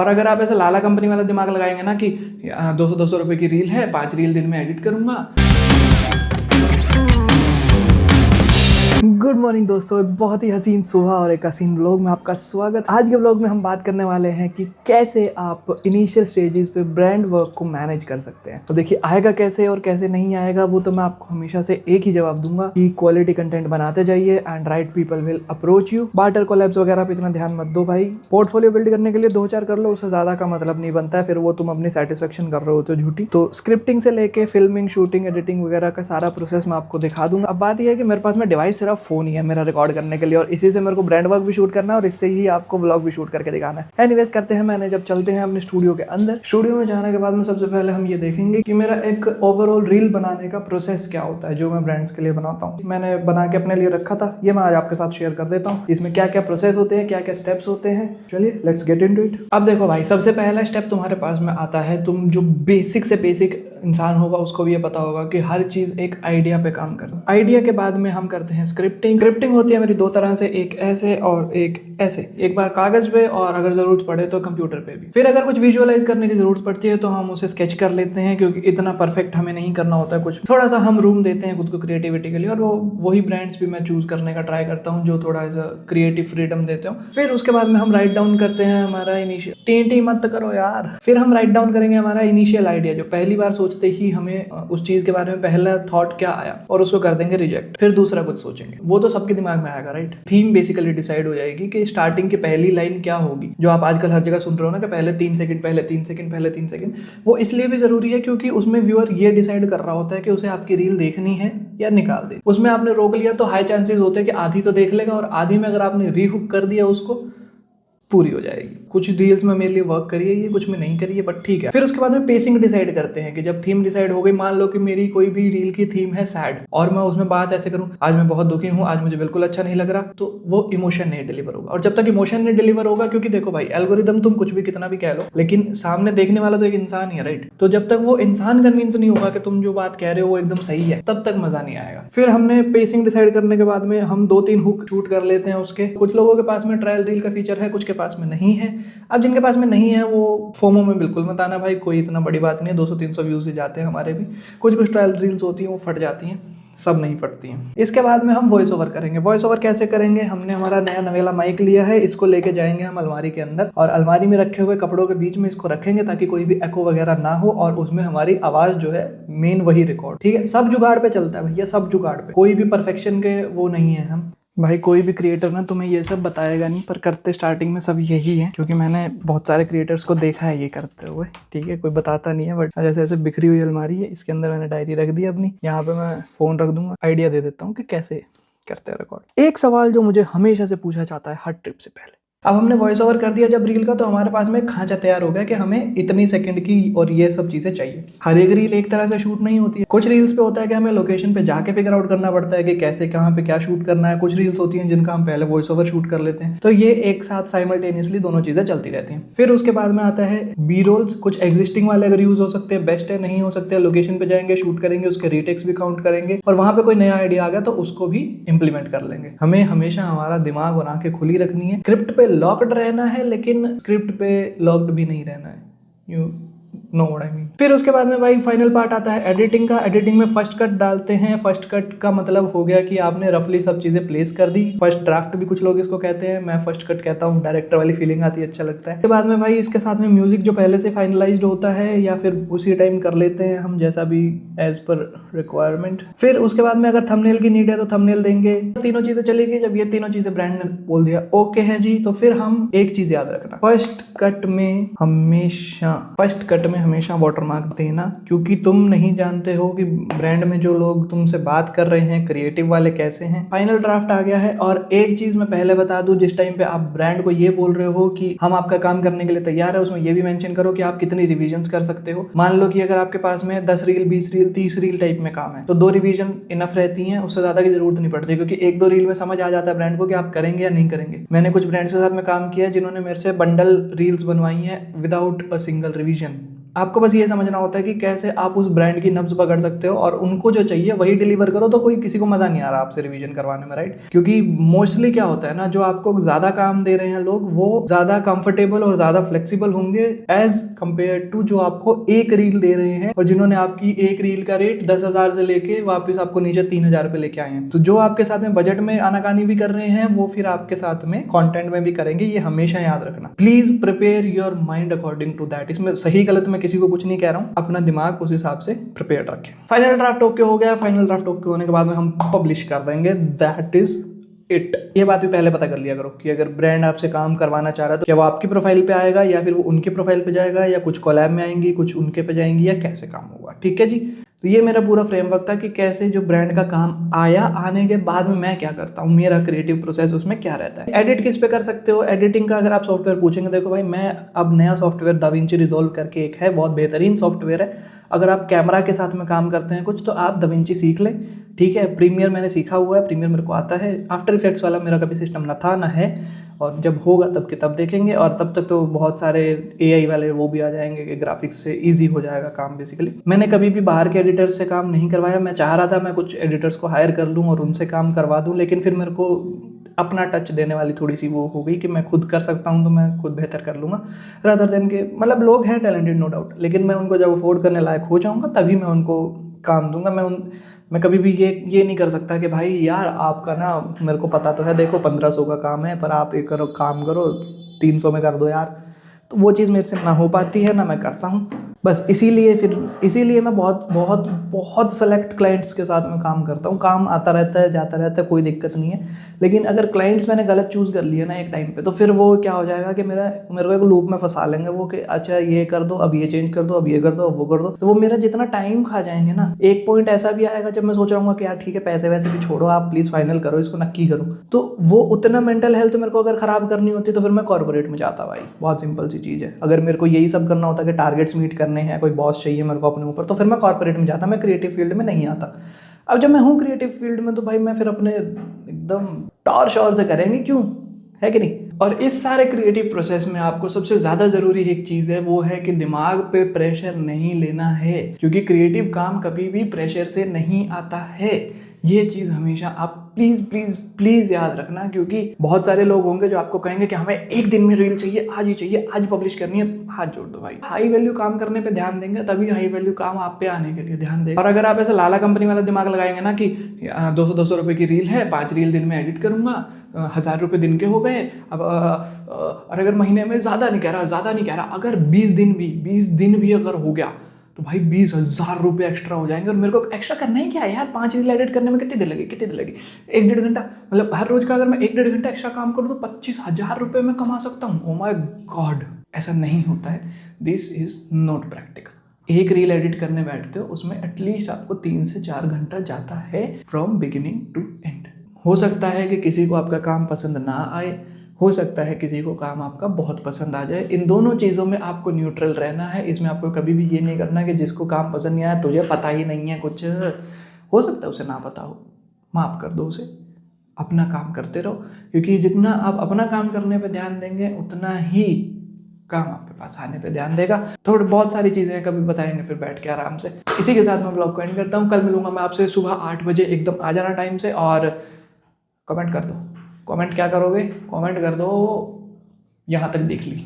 और अगर आप ऐसे लाला कंपनी वाला दिमाग लगाएंगे ना कि 200 रुपए की रील है, 5 रील दिन में एडिट करूंगा। गुड मॉर्निंग दोस्तों, एक बहुत ही हसीन सुबह और एक हसीन व्लॉग में आपका स्वागत। आज के व्लॉग में हम बात करने वाले हैं कि कैसे आप इनिशियल स्टेजेस पे ब्रांड वर्क को मैनेज कर सकते हैं। तो देखिए, आएगा कैसे और कैसे नहीं आएगा वो तो मैं आपको हमेशा से एक ही जवाब दूंगा कि क्वालिटी कंटेंट बनाते जाइए and right people will approach you. Barter collabs वगैरह पे इतना ध्यान मत दो भाई। पोर्टफोलियो बिल्ड करने के लिए 2-4 कर लो, उससे ज्यादा का मतलब नहीं बनता है, फिर वो तुम अपनी सेटिस्फेक्शन कर रहे हो तो झूठी। तो स्क्रिप्टिंग से लेके फिल्मिंग, शूटिंग, एडिटिंग वगैरह का सारा प्रोसेस मैं आपको दिखा दूंगा। अब बात यह है कि मेरे पास में डिवाइस सिर्फ फोन ही है मेरा रिकॉर्ड करने के लिए, और इसी से मेरे को ब्रांड वर्क भी शूट करना है और इससे ही आपको व्लॉग भी शूट करके दिखाना है। एनीवेज करते हैं मैंने जब चलते हैं अपने स्टूडियो के अंदर। स्टूडियो में जाने के बाद में सबसे पहले हम ये देखेंगे कि मेरा एक ओवरऑल रील बनाने का प्रोसेस क्या होता है जो मैं ब्रांड्स के लिए बनाता हूँ। मैंने बना के अपने लिए रखा था, ये मैं आज आपके साथ शेयर कर देता हूँ। इसमें क्या क्या प्रोसेस होते हैं, क्या क्या स्टेप्स होते हैं। चलिए लेट्स गेट इनटू इट। अब देखो भाई, सबसे पहला स्टेप तुम्हारे पास में आता है, तुम जो बेसिक से बेसिक इंसान होगा उसको भी ये पता होगा कि हर चीज एक आइडिया पे काम करता है। आइडिया के बाद में हम करते हैं स्क्रिप्टिंग। स्क्रिप्टिंग होती है मेरी दो तरह से, एक ऐसे और एक ऐसे। एक बार कागज पे और अगर जरूरत पड़े तो कंप्यूटर पे भी। फिर अगर कुछ विजुअलाइज करने की जरूरत पड़ती है तो हम उसे स्केच कर लेते हैं, क्योंकि इतना परफेक्ट हमें नहीं करना होता है। कुछ थोड़ा सा हम रूम देते हैं खुद को क्रिएटिविटी के लिए, और वही ब्रांड्स भी मैं चूज करने का ट्राई करता हूँ जो थोड़ा सा क्रिएटिव फ्रीडम देते हो। फिर उसके बाद में हम राइट डाउन करते हैं हमारा इनिशियल, टी मत करो यार। फिर हम राइट डाउन करेंगे हमारा इनिशियल आइडिया, जो पहली बार सोचते ही हमें उस चीज के बारे में पहला थॉट क्या आया, और उसको कर देंगे रिजेक्ट। फिर दूसरा कुछ सोचेंगे, वो तो सबके दिमाग में आएगा राइट। थीम बेसिकली डिसाइड हो जाएगी कि स्टार्टिंग की पहली लाइन क्या होगी, जो आप आजकल हर जगह सुन रहे हो ना कि पहले 3 सेकंड, पहले 3 सेकंड, पहले 3 सेकंड। वो इसलिए भी जरूरी है क्योंकि उसमें व्यूअर ये डिसाइड कर रहा होता है कि उसे आपकी रील देखनी है या निकाल दे। उसमें आपने रोक लिया तो हाई चांसेस होते हैं कि आधी तो देख लेगा, और आधी में अगर आपने रीहुक कर दिया उसको, पूरी हो जाएगी। कुछ रील्स में मेरे लिए वर्क करिए, ये कुछ में नहीं करिए, बट ठीक है। फिर उसके बाद में पेसिंग डिसाइड करते हैं कि जब थीम डिसाइड हो गई, मान लो कि मेरी कोई भी रील की थीम है सैड, और मैं उसमें बात ऐसे करूं, आज मैं बहुत दुखी हूं, आज मुझे बिल्कुल अच्छा नहीं लग रहा, तो वो इमोशन नहीं डिलीवर होगा। और जब तक इमोशन नहीं डिलीवर होगा, क्योंकि देखो भाई, एल्गोरिदम तुम कुछ भी कितना भी कह लो, लेकिन सामने देखने वाला तो एक इंसान ही है राइट। तो जब तक वो इंसान कन्विंस नहीं होगा कि तुम जो बात कह रहे हो वो एकदम सही है, तब तक मजा नहीं आएगा। फिर हमने पेसिंग डिसाइड करने के बाद में हम 2-3 हुक शूट कर लेते हैं उसके। कुछ लोगों के पास में ट्रायल रील का फीचर है, कुछ के पास में नहीं है। अब जिनके पास में नहीं है वो फोमो में बिल्कुल मत आना भाई, कोई इतना बड़ी बात नहीं है, 200-300 व्यूज ही जाते हैं हमारे भी। कुछ ट्रायल रील्स होती हैं वो फट जाती हैं, सब नहीं फटती हैं। इसके बाद में हम वॉइस ओवर करेंगे। वॉइस ओवर कैसे करेंगे, हमने हमारा नया नवेला माइक लिया है, इसको लेके जाएंगे हम अलमारी के अंदर, और अलमारी में रखे हुए कपड़ों के बीच में इसको रखेंगे ताकि कोई भी एको वगैरह ना हो, और उसमें हमारी आवाज जो है मेन वही रिकॉर्ड। ठीक है, सब जुगाड़ पे चलता है भैया, सब जुगाड़ पे, कोई भी परफेक्शन के वो नहीं है हम भाई। कोई भी क्रिएटर ना तुम्हें ये सब बताएगा नहीं, पर करते स्टार्टिंग में सब यही है, क्योंकि मैंने बहुत सारे क्रिएटर्स को देखा है ये करते हुए। ठीक है, कोई बताता नहीं है, बट जैसे ऐसे बिखरी हुई अलमारी है, इसके अंदर मैंने डायरी रख दी अपनी, यहाँ पे मैं फोन रख दूंगा, आइडिया दे देता हूँ कि कैसे करते हैं रिकॉर्ड। एक सवाल जो मुझे हमेशा से पूछा जाता है हर ट्रिप से पहले, अब हमने वॉइस ओवर कर दिया जब रील का, तो हमारे पास में खांचा तैयार हो गया कि हमें इतनी सेकंड की और ये सब चीजें चाहिए। हर एक रील एक तरह से शूट नहीं होती है। कुछ रील्स पे होता है कि हमें लोकेशन पे जाके फिगर आउट करना पड़ता है कि कैसे कहाँ पे क्या शूट करना है। कुछ रील्स होती हैं जिनका हम पहले वॉइस ओवर शूट कर लेते हैं। तो ये एक साथ साइमल्टेनियसली दोनों चीजें चलती रहती हैं। फिर उसके बाद में आता है बी रोल्स। कुछ एग्जिस्टिंग वाले अगर यूज हो सकते हैं बेस्ट है, नहीं हो सकते लोकेशन पे जाएंगे, शूट करेंगे, उसके रीटेक्स भी काउंट करेंगे, और वहां पे कोई नया आइडिया आ गया तो उसको भी इंप्लीमेंट कर लेंगे। हमें हमेशा हमारा दिमाग और आंखें खुली रखनी है। स्क्रिप्ट पे लॉक्ड रहना है, लेकिन स्क्रिप्ट पे लॉक्ड भी नहीं रहना है। You know what I mean. फिर उसके बाद में भाई फाइनल पार्ट आता है एडिटिंग का। एडिटिंग में फर्स्ट कट डालते हैं। फर्स्ट कट का मतलब हो गया कि आपने रफली सब चीजें प्लेस कर दी। फर्स्ट ड्राफ्ट भी कुछ लोग इसको कहते हैं, मैं फर्स्ट कट कहता हूँ, डायरेक्टर वाली फीलिंग आती है, अच्छा लगता है। उसके बाद में भाई इसके साथ में म्यूजिक जो पहले से फाइनलाइज्ड होता है, या फिर उसी टाइम कर लेते हैं हम, जैसा भी एज पर रिक्वायरमेंट। फिर उसके बाद में अगर थंबनेल की नीड है तो थंबनेल देंगे। तीनों चीजें चलेगी। जब ये तीनों चीजें ब्रांड ने बोल दिया ओके है जी, तो फिर हम एक चीज याद रखना, फर्स्ट कट में हमेशा वाटरमार्क देना, क्योंकि तुम नहीं जानते हो कि ब्रांड में जो लोग तुमसे बात कर रहे हैं क्रिएटिव वाले कैसे हैं। फाइनल ड्राफ्ट आ गया है। और एक चीज मैं पहले बता दूं, जिस टाइम पे आप ब्रांड को ये बोल रहे हो कि हम आपका काम करने के लिए तैयार है, उसमें ये भी मेंशन करो कि आप कितनी रिवीजन कर सकते हो। मान लो कि अगर आपके पास में 10 रील, 20 रील, 30 रील टाइप में काम है, तो 2 रिवीजन इनफ रहती हैं, उससे ज्यादा की जरूरत नहीं पड़ती, क्योंकि 1-2 रील में समझ आ जाता है ब्रांड को कि आप करेंगे या नहीं करेंगे। मैंने कुछ ब्रांड्स के साथ में काम किया है जिन्होंने मेरे से बंडल रील्स बनवाई है विदाउट अ सिंगल रिवीजन। आपको बस ये समझना होता है कि कैसे आप उस ब्रांड की नब्ज पकड़ सकते हो और उनको जो चाहिए वही डिलीवर करो, तो कोई किसी को मजा नहीं आ रहा आपसे रिवीजन करवाने में, राइट? क्योंकि मोस्टली क्या होता है ना, जो आपको ज्यादा काम दे रहे हैं लोग वो ज्यादा कंफर्टेबल और ज्यादा फ्लेक्सिबल होंगे एज कंपेयर टू जो आपको एक रील दे रहे हैं और जिन्होंने आपकी एक रील का रेट 10,000 से लेके वापस आपको नीचे 3,000 पे लेके आए हैं। तो जो आपके साथ में बजट में आनाकानी भी कर रहे हैं वो फिर आपके साथ में कंटेंट में भी करेंगे, ये हमेशा याद रखना। Please prepare your mind according to that. इसमें सही गलत मैं किसी को कुछ नहीं कह रहा हूँ, अपना दिमाग उस हिसाब से प्रिपेयर रखें। फाइनल ड्राफ्ट ओके हो गया। फाइनल ड्राफ्ट ओके होने के बाद में हम पब्लिश कर देंगे, दैट इज इट। ये बात भी पहले पता कर लिया करो कि अगर ब्रांड आपसे काम करवाना चाह रहा है तो क्या वो आपकी प्रोफाइल पे आएगा या फिर वो उनके प्रोफाइल पे जाएगा या कुछ कोलैब में आएंगी, कुछ उनके पे जाएंगी, या कैसे काम होगा। ठीक है जी। तो ये मेरा पूरा फ्रेमवर्क था कि कैसे जो ब्रांड का काम आया, आने के बाद में मैं क्या करता हूँ, मेरा क्रिएटिव प्रोसेस उसमें क्या रहता है। एडिट किस पे कर सकते हो? एडिटिंग का अगर आप सॉफ्टवेयर पूछेंगे, देखो भाई मैं अब नया सॉफ्टवेयर दाविंची रिजॉल्व करके एक है, बहुत बेहतरीन सॉफ्टवेयर है। अगर आप कैमरा के साथ में काम करते हैं कुछ तो आप दाविंची सीख लें। ठीक है, प्रीमियर मैंने सीखा हुआ है, प्रीमियर मेरे को आता है। आफ्टर इफेक्ट्स वाला मेरा कभी सिस्टम ना था ना है, और जब होगा तब के तब देखेंगे। और तब तक तो बहुत सारे एआई वाले वो भी आ जाएंगे कि ग्राफिक्स से इजी हो जाएगा काम। बेसिकली मैंने कभी भी बाहर के एडिटर्स से काम नहीं करवाया। मैं चाह रहा था मैं कुछ एडिटर्स को हायर कर लूँ और उनसे काम करवा दूँ, लेकिन फिर मेरे को अपना टच देने वाली थोड़ी सी वो हो गई कि मैं खुद कर सकता हूँ तो मैं खुद बेहतर कर लूँगा, रादर देन के मतलब लोग हैं टैलेंटेड नो डाउट, लेकिन मैं उनको जब अफोर्ड करने लायक हो जाऊँगा तभी मैं उनको काम दूंगा। मैं कभी भी ये नहीं कर सकता कि भाई यार आपका ना, मेरे को पता तो है देखो 1500 का काम है पर आप एक करो काम करो 300 में कर दो यार। तो वो चीज़ मेरे से ना हो पाती है ना मैं करता हूँ। बस इसीलिए मैं बहुत बहुत बहुत सेलेक्ट क्लाइंट्स के साथ में काम करता हूँ। काम आता रहता है जाता रहता है, कोई दिक्कत नहीं है। लेकिन अगर क्लाइंट्स मैंने गलत चूज़ कर लिया ना एक टाइम पे, तो फिर वो क्या हो जाएगा कि मेरे को एक लूप में फंसा लेंगे वो कि अच्छा ये कर दो, अब ये चेंज कर दो, अब ये कर दो, अब वो कर दो। तो वो मेरा जितना टाइम खा जाएंगे ना, एक पॉइंट ऐसा भी आएगा जब मैं सोच रहा हूँ कि यार ठीक है पैसे वैसे भी छोड़ो, आप प्लीज़ फाइनल करो इसको, नक्की करो। तो वो उतना मेंटल हेल्थ मेरे को अगर ख़राब करनी होती तो फिर मैं कॉर्पोरेट में जाता भाई। बहुत सिंपल सी चीज़ है। अगर मेरे को यही सब करना होता कि टारगेट्स मीट करने हैं, कोई बॉस चाहिए मेरे को अपने ऊपर, तो फिर मैं कॉर्पोरेट में जाता, मैं क्रिएटिव फील्ड में नहीं आता। अब जब मैं हूँ क्रिएटिव फील्ड में तो भाई मैं फिर अपने एकदम टॉर शॉर से करेंगे, क्यों, है कि नहीं? और इस सारे क्रिएटिव प्रोसेस में आपको सबसे ज़्यादा ज़रूरी एक चीज़ है, वो है कि दिमाग पे प्रेशर नहीं लेना है, क्योंकि क्रिएटिव काम कभी भी प्रेशर से नहीं आता है। ये चीज़ हमेशा आप प्लीज़ प्लीज़ प्लीज़ याद रखना, क्योंकि बहुत सारे लोग होंगे जो आपको कहेंगे कि हमें एक दिन में रील चाहिए, आज ही चाहिए, आज पब्लिश करनी है। हाथ जोड़ दो भाई, हाई वैल्यू काम करने पे ध्यान देंगे तभी हाई वैल्यू काम आप पे आने के लिए ध्यान देंगे। और अगर आप ऐसे लाला कंपनी वाला दिमाग लगाएंगे ना कि 200 रुपये की रील है, 5 रील दिन में एडिट करूंगा, 1000 रुपये दिन के हो गए। अब और अगर महीने में ज़्यादा नहीं कह रहा, अगर 20 दिन भी अगर हो गया तो भाई 20,000 रुपये एक्स्ट्रा हो जाएंगे। और मेरे को एक्स्ट्रा करना ही क्या है यार, 5 रील एडिट करने में कितनी देर लगी 1-1.5 घंटा। मतलब हर रोज का अगर मैं 1-1.5 घंटा एक्स्ट्रा काम करूँ तो 25,000 रुपये में कमा सकता हूँ। ओ माय गॉड, ऐसा नहीं होता है। This is not practical. एक रील एडिट करने बैठते हो उसमें एटलीस्ट आपको 3 से 4 घंटा जाता है फ्रॉम बिगिनिंग टू एंड। हो सकता है कि किसी को आपका काम पसंद ना आए, हो सकता है किसी को काम आपका बहुत पसंद आ जाए। इन दोनों चीज़ों में आपको न्यूट्रल रहना है। इसमें आपको कभी भी ये नहीं करना कि जिसको काम पसंद नहीं आया तुझे पता ही नहीं है कुछ, हो सकता है उसे ना पता हो, माफ़ कर दो उसे, अपना काम करते रहो। क्योंकि जितना आप अपना काम करने पे ध्यान देंगे उतना ही काम आपके पास आने पे ध्यान देगा। थोड़ी बहुत सारी चीज़ें कभी बताएंगे फिर बैठ के आराम से। इसी के साथ मैं ब्लॉग को एंड करता हूँ। कल मिलूंगा मैं आपसे सुबह 8 बजे, एकदम आ जाना टाइम से। और कमेंट कर दो। कमेंट क्या करोगे? कमेंट कर दो, यहाँ तक देख ली।